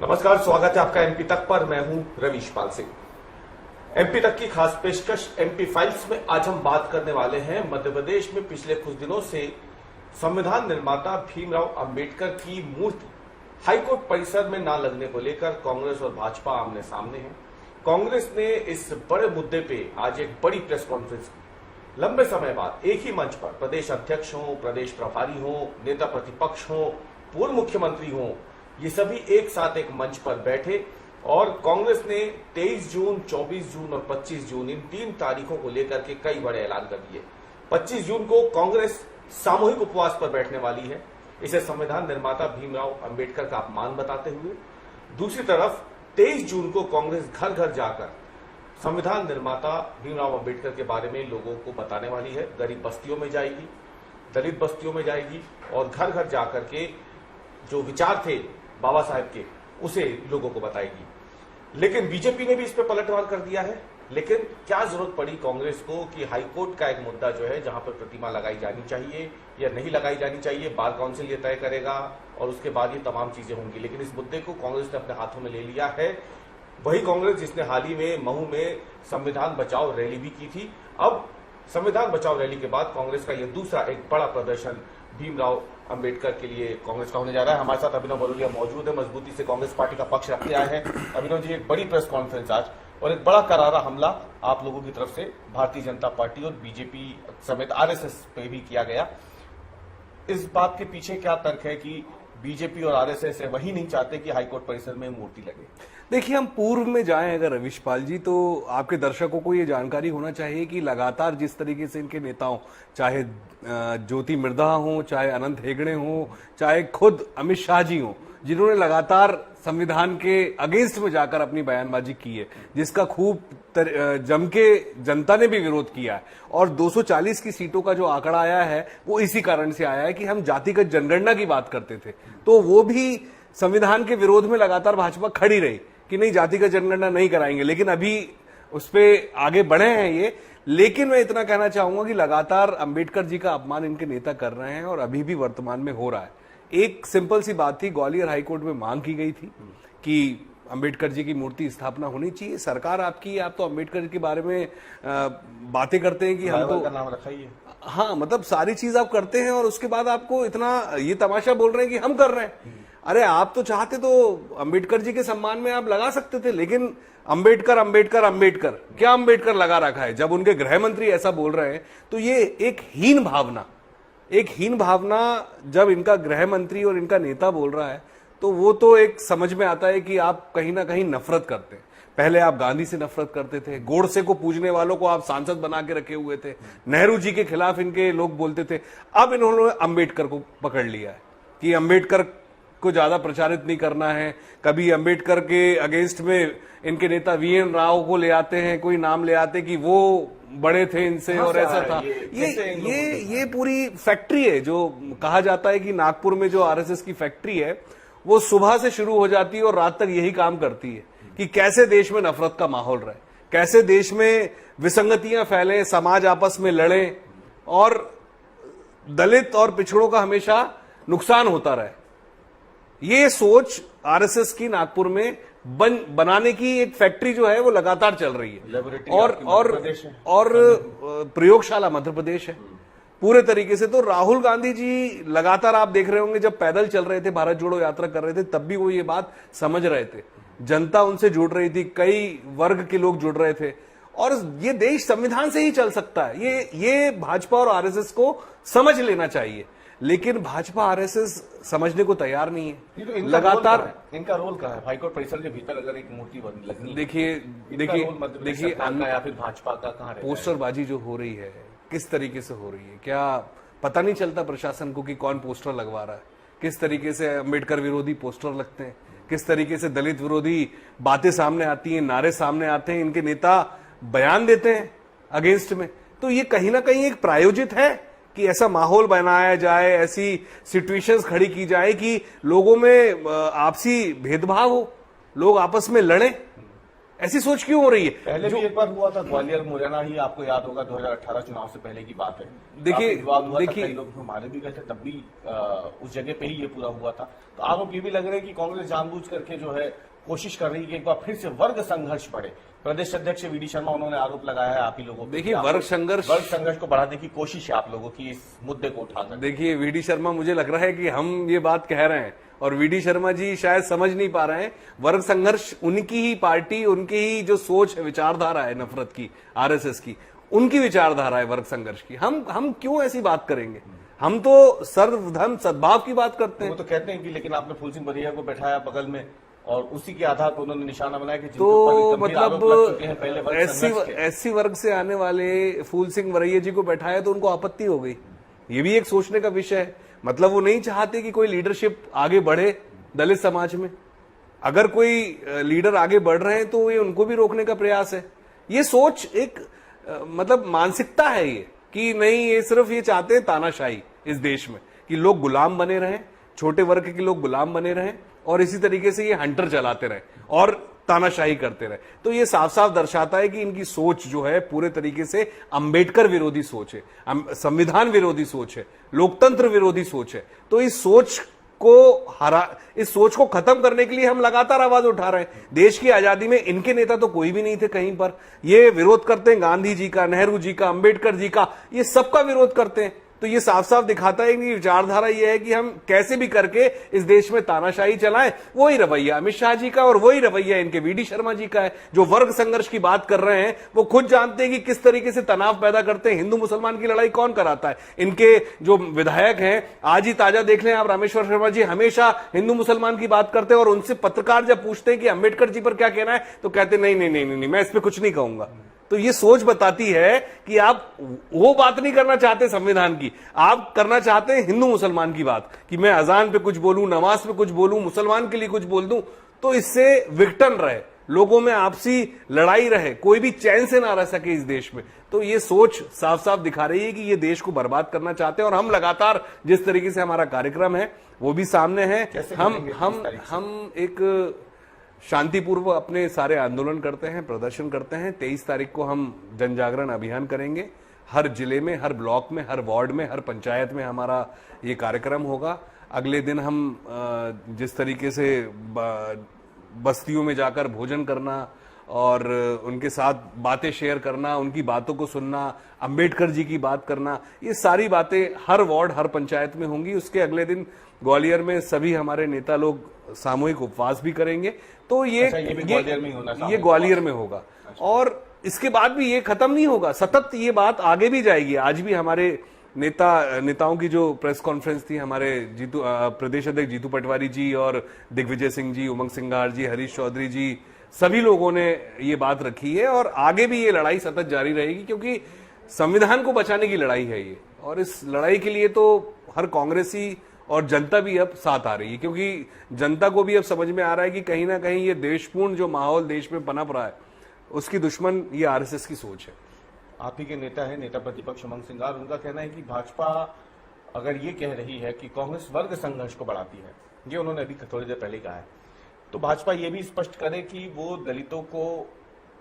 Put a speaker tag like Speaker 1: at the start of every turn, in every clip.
Speaker 1: नमस्कार, स्वागत है आपका एमपी तक पर। मैं हूं रवीशपाल सिंह। एमपी तक की खास पेशकश एमपी फाइल्स में आज हम बात करने वाले हैं मध्य प्रदेश में पिछले कुछ दिनों से संविधान निर्माता भीमराव अंबेडकर की मूर्ति हाईकोर्ट परिसर में न लगने को लेकर कांग्रेस और भाजपा आमने सामने हैं। कांग्रेस ने इस बड़े मुद्दे पे आज एक बड़ी प्रेस कॉन्फ्रेंस की। लंबे समय बाद एक ही मंच पर प्रदेश अध्यक्ष हो, प्रदेश प्रभारी हो, नेता प्रतिपक्ष हो, पूर्व मुख्यमंत्री हो, ये सभी एक साथ एक मंच पर बैठे और कांग्रेस ने 23 जून, 24 जून और 25 जून इन 3 तारीखों को लेकर के कई बड़े ऐलान कर दिए। 25 जून को कांग्रेस सामूहिक उपवास पर बैठने वाली है, इसे संविधान निर्माता भीमराव अंबेडकर का अपमान बताते हुए। दूसरी तरफ 23 जून को कांग्रेस घर घर जाकर संविधान निर्माता भीमराव अंबेडकर के बारे में लोगों को बताने वाली है। गरीब बस्तियों में जाएगी, दलित बस्तियों में जाएगी और घर घर जाकर के जो विचार थे बाबा साहेब के उसे लोगों को बताएगी। लेकिन बीजेपी ने भी इस पर पलटवार कर दिया है। लेकिन क्या जरूरत पड़ी कांग्रेस को कि हाईकोर्ट का एक मुद्दा जो है जहां पर प्रतिमा लगाई जानी चाहिए या नहीं लगाई जानी चाहिए, बार काउंसिल ये तय करेगा और उसके बाद ये तमाम चीजें होंगी। लेकिन इस मुद्दे को कांग्रेस ने अपने हाथों में ले लिया है। वही कांग्रेस जिसने हाल ही में महू में संविधान बचाओ रैली भी की थी। अब संविधान बचाओ रैली के बाद कांग्रेस का यह दूसरा एक बड़ा प्रदर्शन भीमराव अंबेडकर के लिए कांग्रेस का होने जा रहा है। हमारे साथ अभिनव बरोलिया मौजूद है, मजबूती से कांग्रेस पार्टी का पक्ष रखते आए हैं। अभिनव जी, एक बड़ी प्रेस कॉन्फ्रेंस आज और एक बड़ा करारा हमला आप लोगों की तरफ से भारतीय जनता पार्टी और बीजेपी समेत आरएसएस पे भी किया गया। इस बात के पीछे क्या तर्क है कि बीजेपी और आरएसएस है वही नहीं चाहते कि हाईकोर्ट परिसर में मूर्ति लगे?
Speaker 2: देखिए, हम पूर्व में जाएं अगर रवीशपाल जी, तो आपके दर्शकों को ये जानकारी होना चाहिए कि लगातार जिस तरीके से इनके नेताओं, चाहे ज्योति मिर्धा हो, चाहे अनंत हेगड़े हो, चाहे खुद अमित शाह जी हो, जिन्होंने लगातार संविधान के अगेंस्ट में जाकर अपनी बयानबाजी की है, जिसका खूब जम के जनता ने भी विरोध किया है। और 240 की सीटों का जो आंकड़ा आया है वो इसी कारण से आया है कि हम जातिगत जनगणना की बात करते थे, तो वो भी संविधान के विरोध में लगातार भाजपा खड़ी रही कि नहीं, जातिगत जनगणना नहीं कराएंगे। लेकिन अभी उस पर आगे बढ़े हैं ये। लेकिन मैं इतना कहना चाहूंगा कि लगातार अंबेडकर जी का अपमान इनके नेता कर रहे हैं और अभी भी वर्तमान में हो रहा है। एक सिंपल सी बात थी, ग्वालियर हाईकोर्ट में मांग की गई थी कि अंबेडकर जी की मूर्ति स्थापना होनी चाहिए। सरकार आपकी, आप तो अंबेडकर के बारे में बातें करते हैं कि हम तो
Speaker 1: नाम रखा ही है।
Speaker 2: हाँ, मतलब सारी चीज आप करते हैं और उसके बाद आपको इतना ये तमाशा बोल रहे हैं कि हम कर रहे हैं। अरे, आप तो चाहते तो अंबेडकर जी के सम्मान में आप लगा सकते थे, लेकिन अंबेडकर अंबेडकर अंबेडकर क्या अंबेडकर लगा रखा है। जब उनके गृह मंत्री ऐसा बोल रहे हैं तो ये एक हीन भावना जब इनका गृह मंत्री और इनका नेता बोल रहा है तो वो तो एक समझ में आता है कि आप कहीं ना कहीं नफरत करते हैं। पहले आप गांधी से नफरत करते थे, गोडसे को पूजने वालों को आप सांसद बना के रखे हुए थे, नेहरू जी के खिलाफ इनके लोग बोलते थे। अब इन्होंने अंबेडकर को पकड़ लिया है कि अंबेडकर को ज्यादा प्रचारित नहीं करना है। कभी अंबेडकर के अगेंस्ट में इनके नेता वीएन राव को ले आते हैं, कोई नाम ले आते कि वो बड़े थे इनसे और ऐसा था। ये पूरी फैक्ट्री है। जो कहा जाता है कि नागपुर में जो आरएसएस की फैक्ट्री है वो सुबह से शुरू हो जाती है और रात तक यही काम करती है कि कैसे देश में नफरत का माहौल रहे, कैसे देश में विसंगतियां फैले, समाज आपस में लड़े और दलित और पिछड़ों का हमेशा नुकसान होता रहे। ये सोच आरएसएस की नागपुर में बनाने की एक फैक्ट्री जो है वो लगातार चल रही है। और प्रयोगशाला मध्य प्रदेश है पूरे तरीके से। तो राहुल गांधी जी लगातार आप देख रहे होंगे, जब पैदल चल रहे थे, भारत जोड़ो यात्रा कर रहे थे, तब भी वो ये बात समझ रहे थे। जनता उनसे जुड़ रही थी, कई वर्ग के लोग जुड़ रहे थे और ये देश संविधान से ही चल सकता है। ये भाजपा और आरएसएस को समझ लेना चाहिए। लेकिन भाजपा आरएसएस समझने को तैयार नहीं है।
Speaker 1: तो
Speaker 2: लगातार
Speaker 1: इनका रोल क्या है हाईकोर्ट परिसर के भीतर अगर एक मूर्ति लगनी?
Speaker 2: देखिए
Speaker 1: या फिर भाजपा का कहां
Speaker 2: पोस्टरबाजी जो हो रही है किस तरीके से हो रही है, क्या पता नहीं चलता प्रशासन को कि कौन पोस्टर लगवा रहा है? किस तरीके से अंबेडकर विरोधी पोस्टर लगते हैं, किस तरीके से दलित विरोधी बातें सामने आती हैं, नारे सामने आते हैं, इनके नेता बयान देते हैं अगेंस्ट में। तो ये कहीं ना कहीं एक प्रायोजित है कि ऐसा माहौल बनाया जाए, ऐसी सिचुएशंस खड़ी की जाए कि लोगों में आपसी भेदभाव हो, लोग आपस में लड़ें। ऐसी सोच क्यों हो रही है?
Speaker 1: पहले भी एक बार हुआ था ग्वालियर मुरैना ही, आपको याद होगा 2018 चुनाव से पहले की बात है।
Speaker 2: देखिए
Speaker 1: कई लोग हमारे भी गए थे, तब भी उस जगह पे ही ये पूरा हुआ था। तो आरोप ये भी लग रहे हैं कि कांग्रेस जानबूझ करके जो है कोशिश कर रही है कि एक बार फिर से वर्ग संघर्ष बढ़े। प्रदेश अध्यक्ष वीडी शर्मा, उन्होंने आरोप लगाया है आप ही लोगों को।
Speaker 2: देखिए वर्ग संघर्ष
Speaker 1: को बढ़ाने की कोशिश है आप लोगों की इस मुद्दे को उठाकर।
Speaker 2: देखिए वीडी शर्मा, मुझे लग रहा है कि हम ये बात कह रहे हैं और वीडी शर्मा जी शायद समझ नहीं पा रहे हैं। वर्ग संघर्ष उनकी ही पार्टी, उनकी ही जो सोच है, विचारधारा है नफरत की, आरएसएस की, उनकी विचारधारा है वर्ग संघर्ष की। हम क्यों ऐसी बात करेंगे? हम तो सर्वधर्म सद्भाव की बात करते हैं।
Speaker 1: वो तो कहते हैं कि लेकिन आपने फूल सिंह बरिया को बैठाया बगल में और उसी के आधार पर उन्होंने निशाना बनाया कि
Speaker 2: तो मतलब एससी वर्ग से आने वाले फूल सिंह बरिया जी को बैठाया तो उनको आपत्ति हो गई। ये भी एक सोचने का विषय है। मतलब वो नहीं चाहते कि कोई लीडरशिप आगे बढ़े दलित समाज में। अगर कोई लीडर आगे बढ़ रहे हैं तो ये उनको भी रोकने का प्रयास है। ये सोच एक मतलब मानसिकता है ये कि नहीं, ये सिर्फ ये चाहते हैं तानाशाही इस देश में, कि लोग गुलाम बने रहें, छोटे वर्ग के लोग गुलाम बने रहें और इसी तरीके से ये हंटर चलाते रहे और तानाशाही करते रहे। तो ये साफ साफ दर्शाता है कि इनकी सोच जो है पूरे तरीके से अंबेडकर विरोधी सोच है, संविधान विरोधी सोच है, लोकतंत्र विरोधी सोच है। तो इस सोच को खत्म करने के लिए हम लगातार आवाज उठा रहे हैं। देश की आजादी में इनके नेता तो कोई भी नहीं थे कहीं पर। ये विरोध करते हैं गांधी जी का, नेहरू जी का, अंबेडकर जी का, ये सबका विरोध करते हैं। तो ये साफ साफ दिखाता है कि विचारधारा ये है कि हम कैसे भी करके इस देश में तानाशाही चलाएं। वही रवैया अमित शाह जी का और वही रवैया इनके वीडी शर्मा जी का है। जो वर्ग संघर्ष की बात कर रहे हैं वो खुद जानते हैं कि किस तरीके से तनाव पैदा करते हैं। हिंदू मुसलमान की लड़ाई कौन कराता है? इनके जो विधायक हैं, आज ही ताजा देख लें आप, रामेश्वर शर्मा जी हमेशा हिंदू मुसलमान की बात करते हैं और उनसे पत्रकार जब पूछते हैं कि अंबेडकर जी पर क्या कहना है तो कहते नहीं नहीं नहीं नहीं, मैं इस पर कुछ नहीं कहूंगा। तो ये सोच बताती है कि आप वो बात नहीं करना चाहते संविधान की, आप करना चाहते हैं हिंदू मुसलमान की बात, कि मैं अजान पे कुछ बोलूं, नमाज पे कुछ बोलूं, मुसलमान के लिए कुछ बोल दूं, तो इससे विघटन रहे, लोगों में आपसी लड़ाई रहे, कोई भी चैन से ना रह सके इस देश में। तो ये सोच साफ साफ दिखा रही है कि ये देश को बर्बाद करना चाहते हैं। और हम लगातार जिस तरीके से हमारा कार्यक्रम है वो भी सामने है। हम एक शांतिपूर्व अपने सारे आंदोलन करते हैं, प्रदर्शन करते हैं। 23 तारीख को हम जन जागरण अभियान करेंगे। हर जिले में, हर ब्लॉक में, हर वार्ड में, हर पंचायत में हमारा ये कार्यक्रम होगा। अगले दिन हम जिस तरीके से बस्तियों में जाकर भोजन करना और उनके साथ बातें शेयर करना, उनकी बातों को सुनना, अंबेडकर जी की बात करना, ये सारी बातें हर वार्ड, हर पंचायत में होंगी। उसके अगले दिन ग्वालियर में सभी हमारे नेता लोग सामूहिक उपवास भी करेंगे। तो ये ग्वालियर में होगा। और इसके बाद भी ये खत्म नहीं होगा, सतत ये बात आगे भी जाएगी। आज भी हमारे नेताओं की जो प्रेस कॉन्फ्रेंस थी, हमारे प्रदेश अध्यक्ष जीतू पटवारी जी और दिग्विजय सिंह जी, उमंग सिंघार जी, हरीश चौधरी जी, सभी लोगों ने ये बात रखी है। और आगे भी ये लड़ाई सतत जारी रहेगी, क्योंकि संविधान को बचाने की लड़ाई है ये। और इस लड़ाई के लिए तो हर कांग्रेसी और जनता भी अब साथ आ रही है, क्योंकि जनता को भी अब समझ में आ रहा है कि कहीं ना कहीं ये देशपूर्ण जो माहौल देश में पनप रहा है उसकी दुश्मन ये आरएसएस की सोच है।
Speaker 1: आप ही के नेता है, नेता प्रतिपक्ष उमंग सिंघार, उनका कहना है कि भाजपा अगर ये कह रही है कि कांग्रेस वर्ग संघर्ष को बढ़ाती है, ये उन्होंने अभी थोड़ी देर पहले कहा है, तो भाजपा ये भी स्पष्ट करे कि वो दलितों को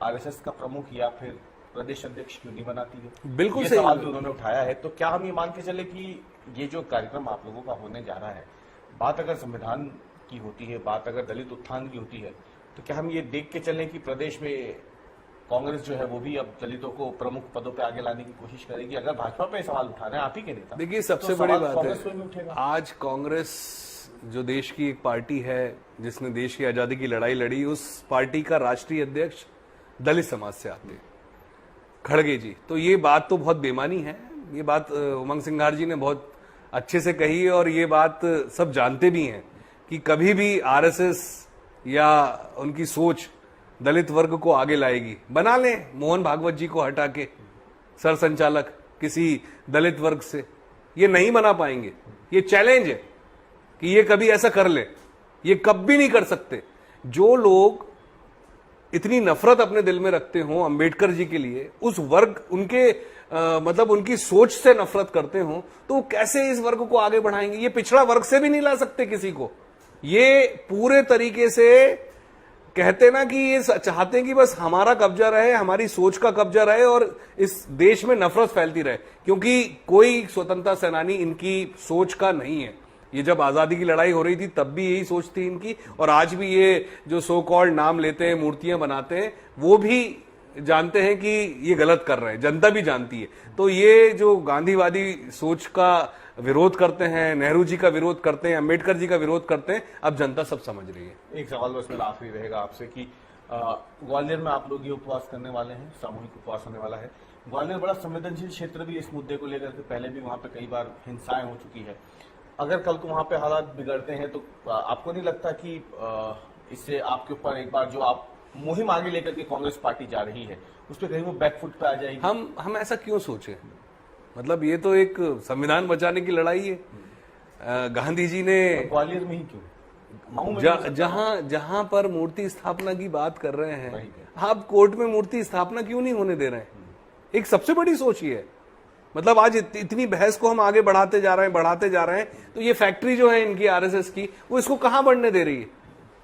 Speaker 1: आरएसएस का प्रमुख या फिर प्रदेश अध्यक्ष क्यों नहीं बनाती है।
Speaker 2: बिल्कुल
Speaker 1: सही सवाल भी उन्होंने उठाया है। तो क्या हम ये मान के चले कि ये जो कार्यक्रम आप लोगों का होने जा रहा है, बात अगर संविधान की होती है, बात अगर दलित उत्थान की होती है, तो क्या हम ये देख के चलें कि प्रदेश में कांग्रेस जो है वो भी अब दलितों को प्रमुख पदों पे आगे लाने की कोशिश करेगी? अगर भाजपा पे सवाल उठा रहे हैं आप ही के नेता,
Speaker 2: देखिए सबसे बड़ी बात है, आज कांग्रेस जो देश की एक पार्टी है जिसने देश की आजादी की लड़ाई लड़ी, उस पार्टी का राष्ट्रीय अध्यक्ष दलित समाज से आते हैं, खड़गे जी। तो ये बात तो बहुत बेमानी है। ये बात उमंग सिंघार जी ने बहुत अच्छे से कही है और ये बात सब जानते भी हैं कि कभी भी आरएसएस या उनकी सोच दलित वर्ग को आगे लाएगी। बना लें मोहन भागवत जी को हटा के सर संचालक किसी दलित वर्ग से, ये नहीं बना पाएंगे। ये चैलेंज है कि ये कभी ऐसा कर ले, ये कभी नहीं कर सकते। जो लोग इतनी नफरत अपने दिल में रखते हो अंबेडकर जी के लिए, उस वर्ग उनके मतलब उनकी सोच से नफरत करते हो, तो कैसे इस वर्ग को आगे बढ़ाएंगे? ये पिछड़ा वर्ग से भी नहीं ला सकते किसी को। ये पूरे तरीके से कहते ना कि ये चाहते हैं कि बस हमारा कब्जा रहे, हमारी सोच का कब्जा रहे और इस देश में नफरत फैलती रहे, क्योंकि कोई स्वतंत्रता सेनानी इनकी सोच का नहीं है। ये जब आजादी की लड़ाई हो रही थी तब भी यही सोच थी इनकी, और आज भी ये जो सो कॉल्ड नाम लेते हैं, मूर्तियां बनाते हैं, वो भी जानते हैं कि ये गलत कर रहे हैं, जनता भी जानती है। तो ये जो गांधीवादी सोच का विरोध करते हैं, नेहरू जी का विरोध करते हैं, अंबेडकर जी का विरोध करते हैं, अब जनता सब समझ रही है।
Speaker 1: एक सवाल बस मेरा आखिरी रहेगा आपसे कि ग्वालियर में आप लोग ये उपवास करने वाले हैं, सामूहिक उपवास होने वाला है। ग्वालियर बड़ा संवेदनशील क्षेत्र भी इस मुद्दे को लेकर के पहले भी वहां पे कई बार हिंसाएं हो चुकी है। अगर कल को वहां पे हालात बिगड़ते हैं तो आपको नहीं लगता कि इससे आपके ऊपर एक बार जो आप मुहिम आगे लेकर के कांग्रेस पार्टी जा रही है उस पर कहीं वो बैकफुट पे आ जाएगी?
Speaker 2: हम ऐसा क्यों सोचे? मतलब ये तो एक संविधान बचाने की लड़ाई है। गांधी जी ने
Speaker 1: ग्वालियर में ही क्यों,
Speaker 2: जहां पर मूर्ति स्थापना की बात कर रहे हैं, आप कोर्ट में मूर्ति स्थापना क्यों नहीं होने दे रहे हैं? एक सबसे बड़ी सोच ये है। मतलब आज इतनी बहस को हम आगे बढ़ाते जा रहे हैं, तो ये फैक्ट्री जो है इनकी आरएसएस की, वो इसको कहां बढ़ने दे रही है?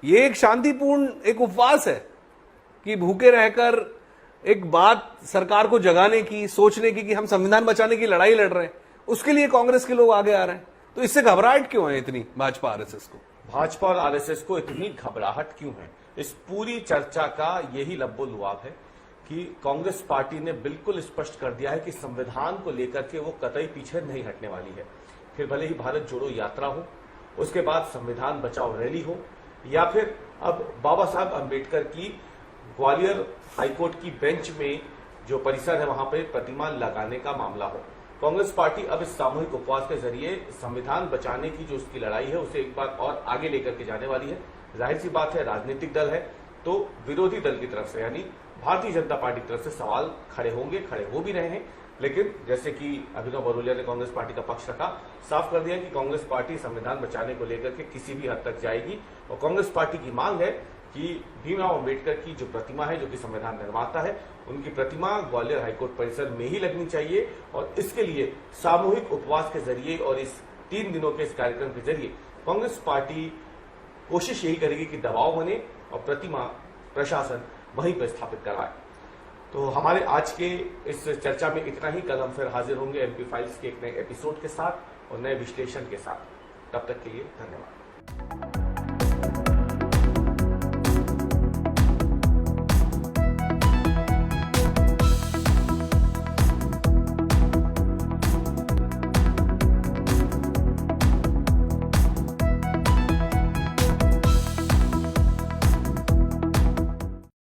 Speaker 2: ये एक शांतिपूर्ण एक उपवास है कि भूखे रहकर एक बात सरकार को जगाने की, सोचने की कि हम संविधान बचाने की लड़ाई लड़ रहे हैं, उसके लिए कांग्रेस के लोग आगे आ रहे हैं। तो इससे घबराहट क्यों है इतनी भाजपा आरएसएस को?
Speaker 1: भाजपा और आरएसएस को इतनी घबराहट क्यों है? इस पूरी चर्चा का यही लब्बो लुआब है कि कांग्रेस पार्टी ने बिल्कुल स्पष्ट कर दिया है कि संविधान को लेकर के वो कतई पीछे नहीं हटने वाली है। फिर भले ही भारत जोड़ो यात्रा हो, उसके बाद संविधान बचाओ रैली हो, या फिर अब बाबा साहब अंबेडकर की ग्वालियर हाईकोर्ट की बेंच में जो परिसर है वहां पर प्रतिमा लगाने का मामला हो, कांग्रेस पार्टी अब इस सामूहिक उपवास के जरिए संविधान बचाने की जो उसकी लड़ाई है उसे एक बार और आगे लेकर के जाने वाली है। जाहिर सी बात है, राजनीतिक दल है तो विरोधी दल की तरफ से यानी भारतीय जनता पार्टी की तरफ से सवाल खड़े होंगे, खड़े हो भी रहे हैं। लेकिन जैसे कि अभिनव बरोलिया ने कांग्रेस पार्टी का पक्ष रखा, साफ कर दिया कि कांग्रेस पार्टी संविधान बचाने को लेकर के किसी भी हद तक जाएगी। और कांग्रेस पार्टी की मांग है कि भीमराव अंबेडकर की जो प्रतिमा है, जो कि संविधान निर्माता है, उनकी प्रतिमा ग्वालियर हाईकोर्ट परिसर में ही लगनी चाहिए। और इसके लिए सामूहिक उपवास के जरिए और इस 3 दिनों के इस कार्यक्रम के जरिए कांग्रेस पार्टी कोशिश यही करेगी कि दबाव बने और प्रतिमा प्रशासन वहीं पर स्थापित कराए। तो हमारे आज के इस चर्चा में इतना ही। कल हम फिर हाजिर होंगे एमपी फाइल्स के एक नए एपिसोड के साथ और नए विश्लेषण के साथ। तब तक के लिए धन्यवाद।